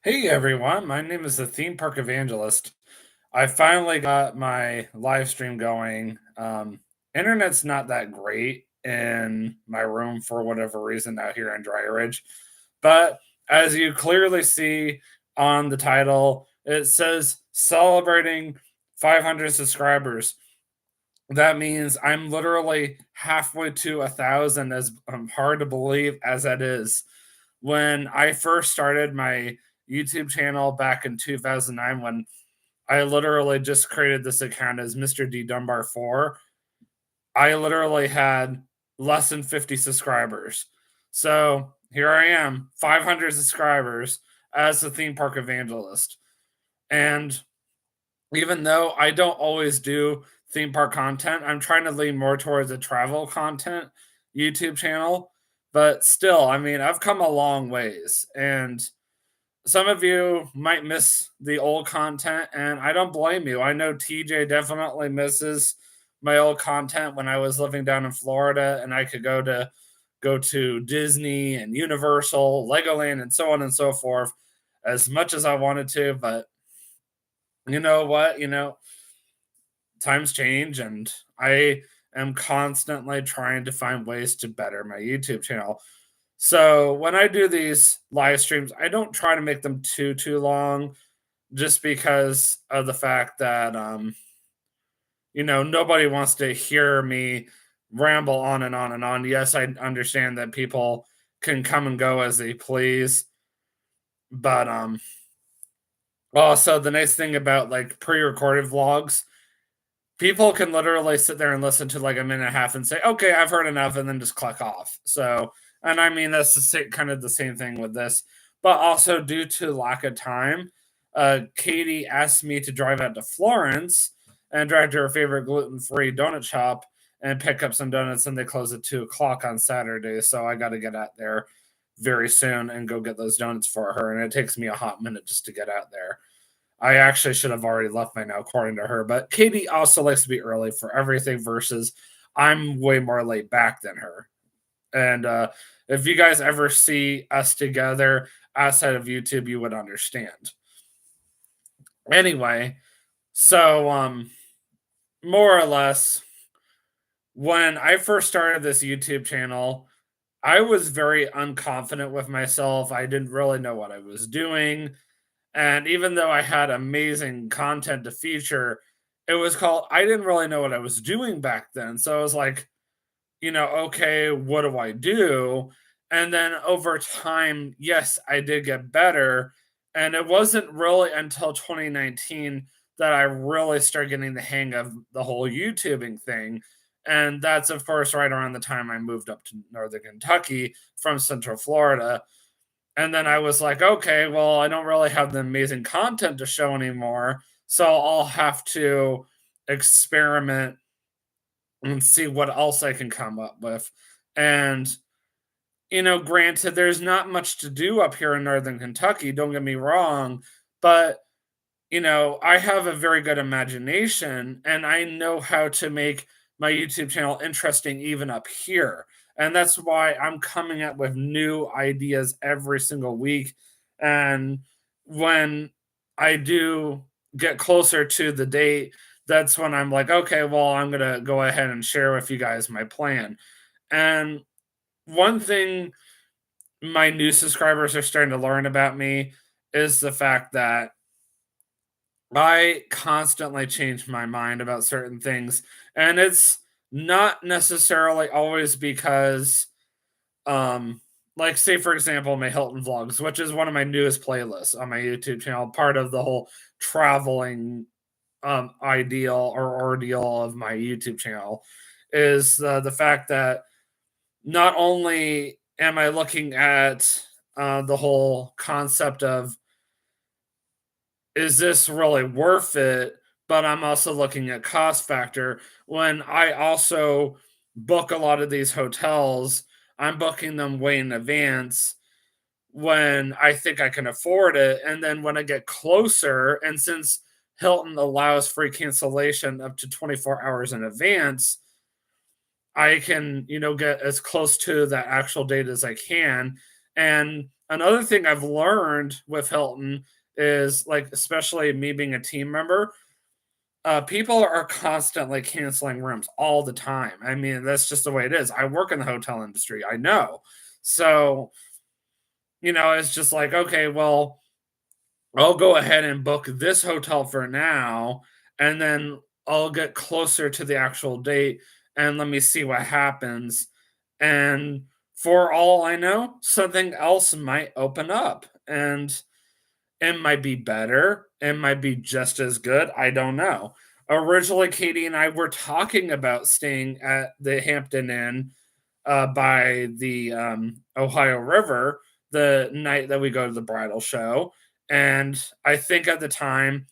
Hey everyone, my name is the Theme Park Evangelist. I finally got my live stream going. Internet's not that great in my room for whatever reason out here in Dry Ridge, but as you clearly see on the title, it says celebrating 500 subscribers. That means I'm literally halfway to 1,000, as hard to believe as that is. When I first started my YouTube channel back in 2009, when I literally just created this account as Mr. D Dunbar 4, I literally had less than 50 subscribers. So here I am, 500 subscribers as the theme park evangelist. And even though I don't always do theme park content, I'm trying to lean more towards a travel content YouTube channel. But still, I mean, I've come a long ways. And some of you might miss the old content, and I don't blame you. I know TJ definitely misses my old content when I was living down in Florida and I could go to Disney and Universal, Legoland, and so on and so forth as much as I wanted to. But you know what? Times change, and I am constantly trying to find ways to better my YouTube channel. So when I do these live streams, I don't try to make them too long, just because of the fact that nobody wants to hear me ramble on and on and on. Yes, I understand that people can come and go as they please, but also the nice thing about like pre-recorded vlogs, people can literally sit there and listen to like a minute and a half and say, "Okay, I've heard enough," and then just click off. So, and I mean that's kind of the same thing with this, but also due to lack of time, Katie asked me to drive out to Florence and drive to her favorite gluten-free donut shop and pick up some donuts, and they close at 2 o'clock on Saturday. So I got to get out there very soon and go get those donuts for her, and it takes me a hot minute just to get out there. I actually should have already left by now, according to her. But Katie also likes to be early for everything, versus I'm way more laid back than her. And if you guys ever see us together outside of YouTube, you would understand. Anyway, so more or less, when I first started this YouTube channel, I was very unconfident with myself. I didn't really know what I was doing. And even though I had amazing content to feature, it was called I didn't really know what I was doing back then. So I was like, okay, what do I do? And then over time, yes, I did get better. And it wasn't really until 2019 that I really started getting the hang of the whole YouTubing thing. And that's, of course, right around the time I moved up to Northern Kentucky from Central Florida. And then I was like, okay, well, I don't really have the amazing content to show anymore. So I'll have to experiment and see what else I can come up with. And, granted, there's not much to do up here in Northern Kentucky, don't get me wrong, but, I have a very good imagination and I know how to make my YouTube channel interesting even up here. And that's why I'm coming up with new ideas every single week. And when I do get closer to the date, that's when I'm like, okay, well, I'm going to go ahead and share with you guys my plan. And one thing my new subscribers are starting to learn about me is the fact that I constantly change my mind about certain things. And it's not necessarily always because, um, like, say, for example, my Hilton vlogs, which is one of my newest playlists on my YouTube channel, part of the whole traveling ideal or ordeal of my YouTube channel, is the fact that not only am I looking at the whole concept of is this really worth it, but I'm also looking at cost factor. When I also book a lot of these hotels, I'm booking them way in advance when I think I can afford it. And then when I get closer, and since Hilton allows free cancellation up to 24 hours in advance, I can, get as close to that actual date as I can. And another thing I've learned with Hilton is like, especially me being a team member, people are constantly canceling rooms all the time. I mean, that's just the way it is. I work in the hotel industry. I know. So, it's just like, okay, well, I'll go ahead and book this hotel for now, and then I'll get closer to the actual date and let me see what happens. And for all I know, something else might open up and it might be better. It might be just as good. I don't know. Originally, Katie and I were talking about staying at the Hampton Inn by the Ohio River the night that we go to the bridal show. And I think at the time,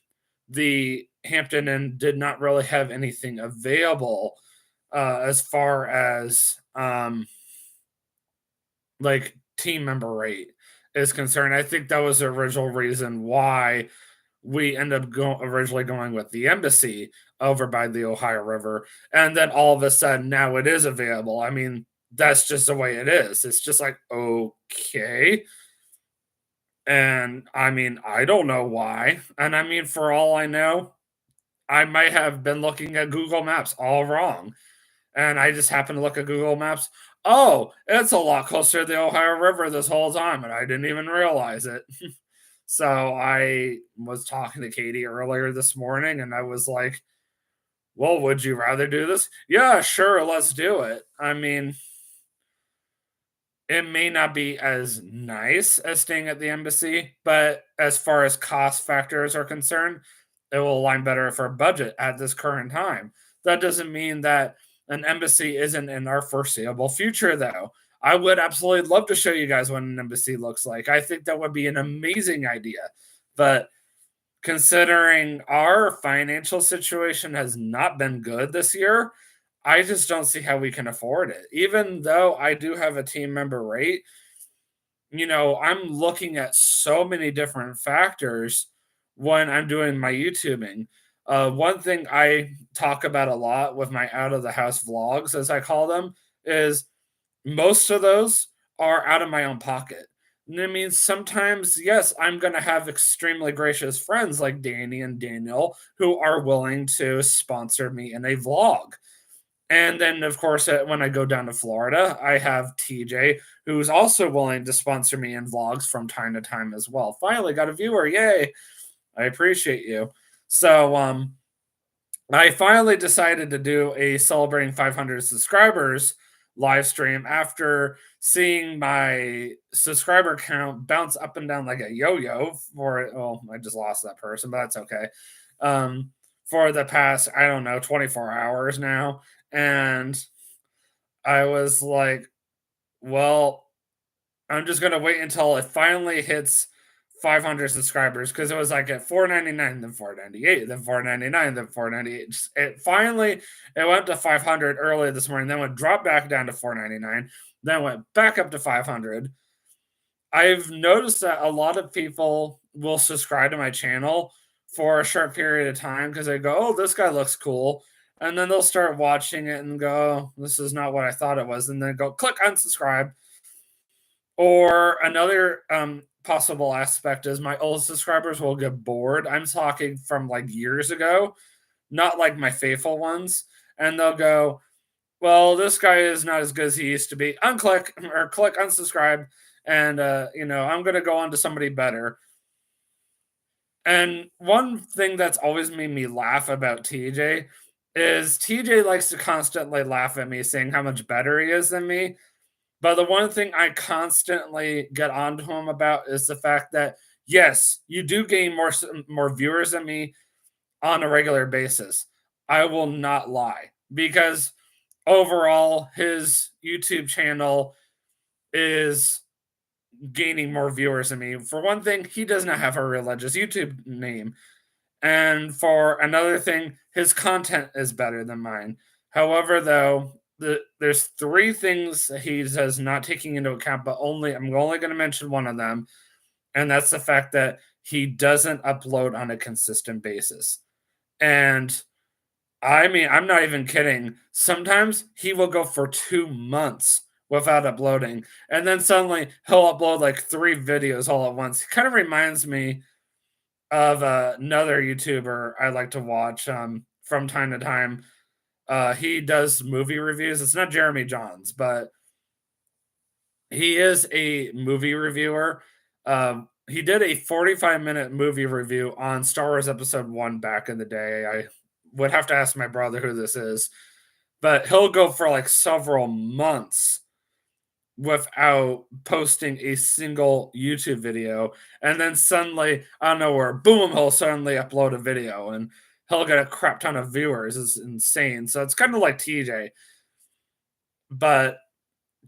the Hampton Inn did not really have anything available as far as like team member rate is concerned. I think that was the original reason why we end up originally going with the Embassy over by the Ohio River, and then all of a sudden now it is available. I mean, that's just the way it is. It's just like, okay. And I mean, I don't know why. And I mean, for all I know, I might have been looking at Google Maps all wrong. And I just happened to look at Google Maps. Oh, it's a lot closer to the Ohio River this whole time, and I didn't even realize it. So I was talking to Katie earlier this morning, and I was like, well, would you rather do this? Yeah, sure, let's do it. I mean, it may not be as nice as staying at the embassy, but as far as cost factors are concerned, it will align better with our budget at this current time. That doesn't mean that an embassy isn't in our foreseeable future, though. I would absolutely love to show you guys what an embassy looks like. I think that would be an amazing idea. But considering our financial situation has not been good this year, I just don't see how we can afford it. Even though I do have a team member rate, I'm looking at so many different factors when I'm doing my YouTubing. One thing I talk about a lot with my out of the house vlogs, as I call them, is most of those are out of my own pocket. And I mean, sometimes, yes, I'm going to have extremely gracious friends like Danny and Daniel who are willing to sponsor me in a vlog. And then, of course, when I go down to Florida, I have TJ, who's also willing to sponsor me in vlogs from time to time as well. Finally, got a viewer. Yay. I appreciate you. So, I finally decided to do a celebrating 500 subscribers live stream after seeing my subscriber count bounce up and down like a yo-yo for well, I just lost that person, but that's okay. For the past, I don't know, 24 hours now. And I was like, well, I'm just gonna wait until it finally hits 500 subscribers because it was like at 499, then 498, then 499, then 498. It finally it went to 500 earlier this morning, then went dropped back down to 499, then went back up to 500. I've noticed that a lot of people will subscribe to my channel for a short period of time because they go, "Oh, this guy looks cool," and then they'll start watching it and go, "Oh, this is not what I thought it was," and then go click unsubscribe. Or another possible aspect is my old subscribers will get bored. I'm talking from like years ago, not like my faithful ones, and they'll go, "Well, this guy is not as good as he used to be." Unclick or click unsubscribe, and I'm gonna go on to somebody better. And one thing that's always made me laugh about TJ is TJ likes to constantly laugh at me, saying how much better he is than me. But the one thing I constantly get onto him about is the fact that yes, you do gain more viewers than me on a regular basis. I will not lie because overall his YouTube channel is gaining more viewers than me. For one thing, he does not have a religious YouTube name. And for another thing, his content is better than mine. However, though, there's three things that he says not taking into account, but I'm only going to mention one of them, and that's the fact that he doesn't upload on a consistent basis. And I mean, I'm not even kidding. Sometimes he will go for 2 months without uploading. And then suddenly he'll upload like 3 videos all at once. He kind of reminds me of another YouTuber I like to watch from time to time. He does movie reviews. It's not Jeremy Johns, but he is a movie reviewer. He did a 45-minute movie review on Star Wars Episode 1 back in the day. I would have to ask my brother who this is, but he'll go for like several months without posting a single YouTube video. And then suddenly, out of nowhere, boom, he'll suddenly upload a video and he'll get a crap ton of viewers. It's insane. So it's kind of like TJ, but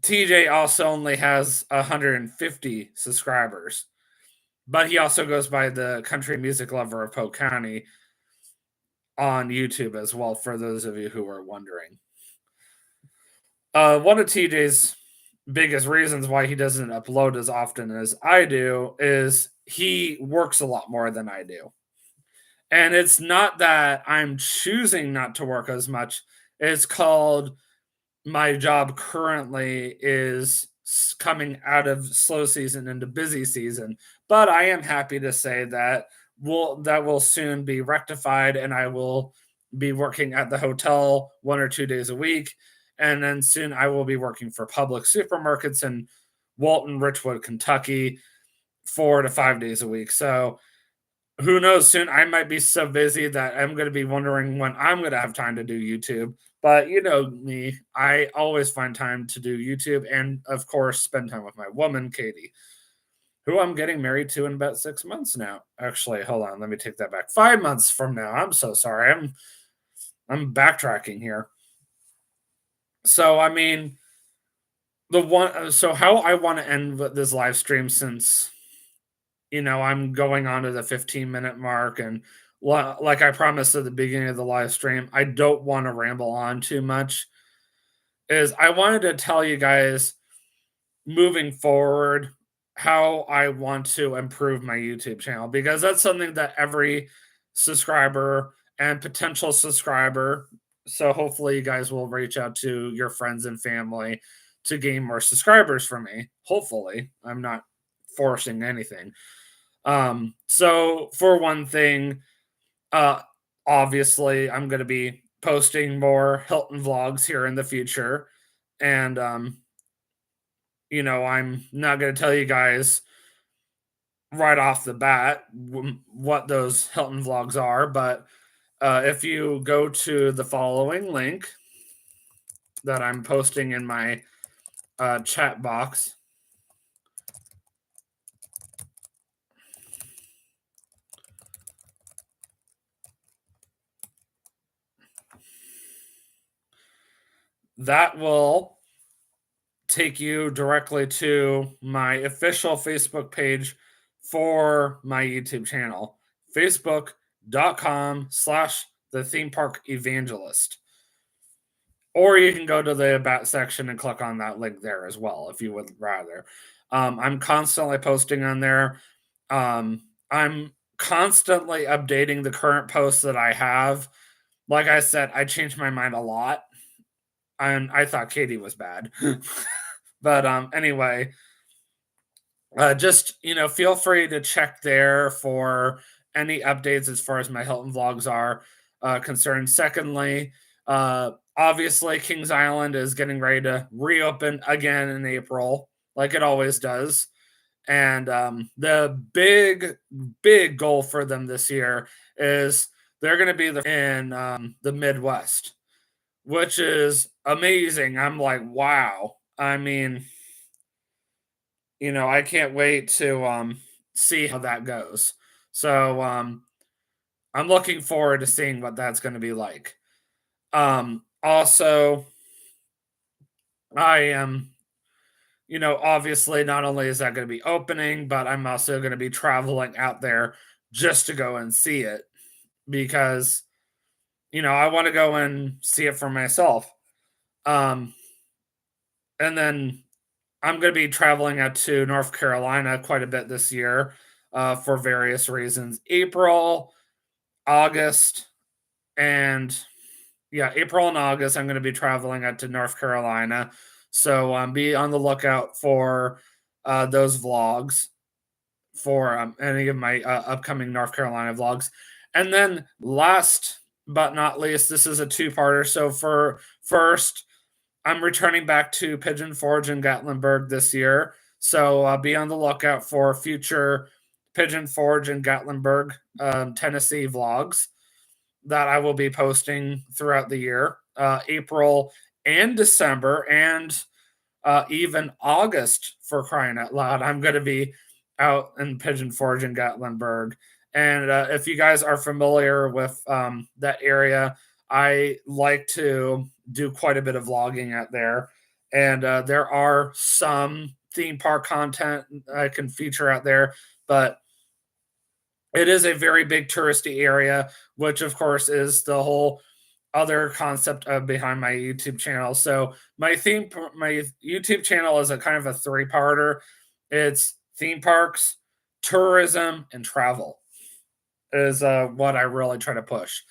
TJ also only has 150 subscribers, but he also goes by the country music lover of Polk County on YouTube as well, for those of you who are wondering. One of TJ's biggest reasons why he doesn't upload as often as I do is he works a lot more than I do. And it's not that I'm choosing not to work as much. It's called my job currently is coming out of slow season into busy season, but I am happy to say that will soon be rectified, and I will be working at the hotel 1 or 2 days a week, and then soon I will be working for Public Supermarkets in Walton, Richwood, Kentucky, 4 to 5 days a week. So who knows? Soon I might be so busy that I'm going to be wondering when I'm going to have time to do YouTube. But you know me, I always find time to do YouTube and, of course, spend time with my woman, Katie, who I'm getting married to in about 6 months now. Actually, hold on, let me take that back. 5 months from now. I'm so sorry. I'm backtracking here. So I mean, the one. So how I want to end this live stream, since I'm going on to the 15-minute mark, and like I promised at the beginning of the live stream, I don't want to ramble on too much. Is I wanted to tell you guys moving forward how I want to improve my YouTube channel, because that's something that every subscriber and potential subscriber, so hopefully you guys will reach out to your friends and family to gain more subscribers from me. Hopefully, I'm not forcing anything. So for one thing, uh, obviously I'm going to be posting more Hilton vlogs here in the future. And, I'm not going to tell you guys right off the bat what those Hilton vlogs are, but if you go to the following link that I'm posting in my chat box, that will take you directly to my official Facebook page for my YouTube channel, facebook.com/the theme park evangelist. Or you can go to the about section and click on that link there as well, if you would rather. I'm constantly posting on there. I'm constantly updating the current posts that I have. Like I said, I changed my mind a lot, and I thought Katie was bad. But anyway, just feel free to check there for any updates as far as my Hilton vlogs are concerned. Secondly, obviously Kings Island is getting ready to reopen again in April, like it always does. And the big goal for them this year is they're going to be in the Midwest, which is amazing. I'm like, wow. I mean, I can't wait to see how that goes. So I'm looking forward to seeing what that's going to be like. Also, I am, obviously not only is that going to be opening, but I'm also going to be traveling out there just to go and see it, because, I want to go and see it for myself. And then I'm going to be traveling out to North Carolina quite a bit this year for various reasons. April, August, and April and August, I'm going to be traveling out to North Carolina. So be on the lookout for those vlogs for any of my upcoming North Carolina vlogs. And then last but not least, this is a two-parter. So for first, I'm returning back to Pigeon Forge in Gatlinburg this year. So be on the lookout for future Pigeon Forge and Gatlinburg, Tennessee vlogs that I will be posting throughout the year, April and December, and even August, for crying out loud. I'm going to be out in Pigeon Forge in Gatlinburg. And if you guys are familiar with that area, I like to do quite a bit of vlogging out there. And there are some theme park content I can feature out there, but it is a very big touristy area, which of course is the whole other concept of behind my YouTube channel. So my YouTube channel is a kind of a three-parter. It's theme parks, tourism, and travel is what I really try to push.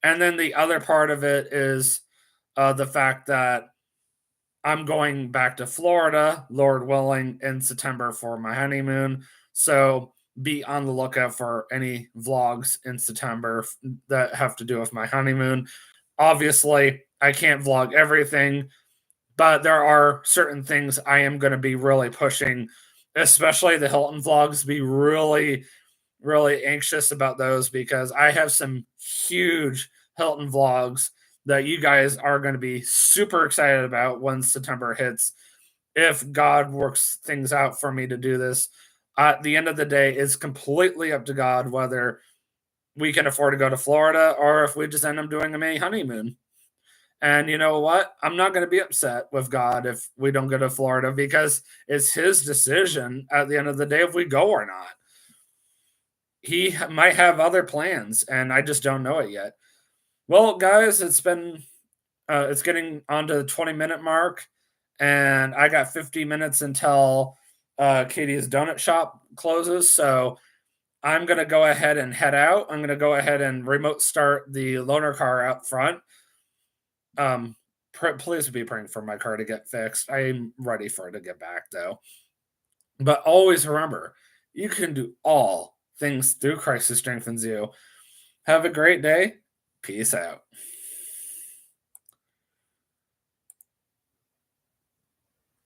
And then the other part of it is the fact that I'm going back to Florida, Lord willing, in September for my honeymoon. So be on the lookout for any vlogs in September that have to do with my honeymoon. Obviously, I can't vlog everything, but there are certain things I am going to be really pushing, especially the Hilton vlogs. Be really, really anxious about those because I have some huge Hilton vlogs that you guys are going to be super excited about when September hits. If God works things out for me to do this, at the end of the day, it's completely up to God whether we can afford to go to Florida or if we just end up doing a mini honeymoon. And you know what? I'm not going to be upset with God if we don't go to Florida because it's his decision at the end of the day if we go or not. He might have other plans and I just don't know it yet. Well, guys, it's getting on to the 20-minute mark and I got 50 minutes until Katie's donut shop closes. So I'm going to go ahead and head out. I'm going to go ahead and remote start the loaner car out front. Please be praying for my car to get fixed. I'm ready for it to get back though. But always remember, you can do all things through Christ who strengthens you. Have a great day. Peace out.